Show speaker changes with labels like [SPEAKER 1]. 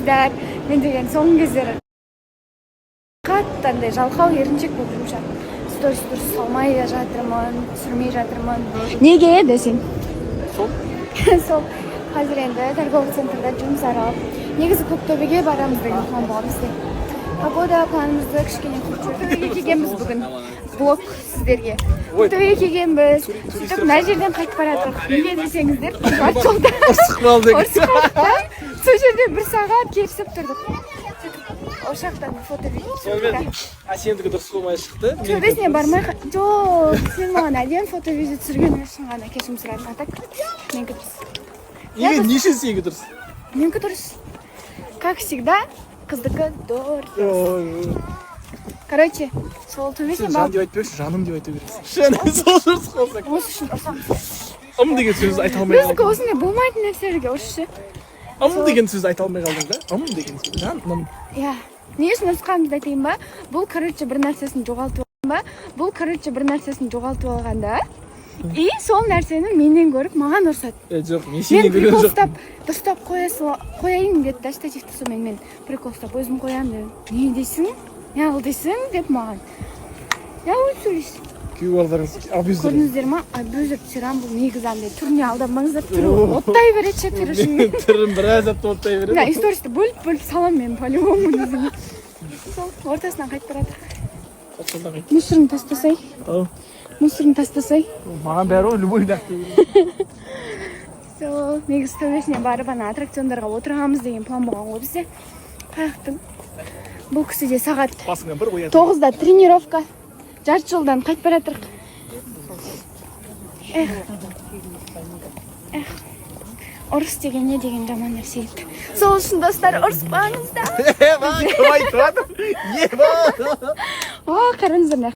[SPEAKER 1] Мен деген соңғы кездері қатты андай жалқау еріншек болып жүрмін. Сторис дұрыс салмай жатырмын, түсірмей жатырмын. Неге десең? Сол қазір енді торговый центрда жұмыс аралап. Негізі Көктөбеге барамыз деген план болған бізде. Погода планымызды кішкене Көктөбеге келгенбіз бүгін. Блог сіздерге. Көктөбеге келгенбіз. Сөйтіп мына жерден қайтып баратырмық. Неге десеңіздер, жарты жолда ұрысып қалдық. Сол жерде 1 сағат керісіп тұрдық. Осы жақтан фото видео.
[SPEAKER 2] Сендікі дұрыс болмай шықты.
[SPEAKER 1] Төбесіне бармай жоқ, сен маған әдемі фото видео түсірген үшін ғана кешірім сұрадым. А так менікі дұрыс.
[SPEAKER 2] Неге неше сенікі дұрыс?
[SPEAKER 1] Менікі дұрыс. Как всегда, қыздікі дұрыс. Короче, сол төбесіне
[SPEAKER 2] жан деп айтпайсың, жаным деп айту керексің. Шын, сол дұрыс қылсақ.
[SPEAKER 1] Осы үшін ұрсам.
[SPEAKER 2] Деген сөз айта алмай
[SPEAKER 1] қалдың. Өзіңе осындай болмайтын нәрселерге ұрысшы.
[SPEAKER 2] Деген сөз айта алмай қалдың да? Деген сөз. Жаным.
[SPEAKER 1] Иә. Не үшін ұрысқанымды айтайын ба? Бұл, короче, бір нәрсесін жоғалтып алғанда, и сол нәрсені менен көріп маған ұрсады.
[SPEAKER 2] Жоқ, мен сенен көрген жоқпын.
[SPEAKER 1] Дұрыстап қояйын деді да, штативті сонымен мен прикол ұстап өзім қоямын дедім. Не дейсің? Не ал дейсің? Деп маған. Я өз сөйлейсің.
[SPEAKER 2] Күйеу балдарыңыз абьюзер.
[SPEAKER 1] Көрдіңіздер ма? Абьюзер тиран бұл негізі андай түріне алданбаңыздар, түрі оттай береді ше пирожный.
[SPEAKER 2] Түрін біраз апта оттай береді.
[SPEAKER 1] Да, истористі бөліп салам мен по-любому өзіңе. Сол ортасынан қайтып барады. Мусорын тастасай. Мусорын тастасай.
[SPEAKER 2] Маған бәрі ғой любой нақты.
[SPEAKER 1] Сол негізі төбесіне барып ана аттракциондарға отырғанбыз деген план болған ғой бізде. Қаяқтың. Бұл кісіде сағат 9-да тренировка. Жарты жолдан қайтып баратырық. Ұрыс деген не деген жаман нәрсе еді. Сол үшін достар, ұрыспаңыздар.
[SPEAKER 2] Кім айтып жатыр?
[SPEAKER 1] Қараңыздар.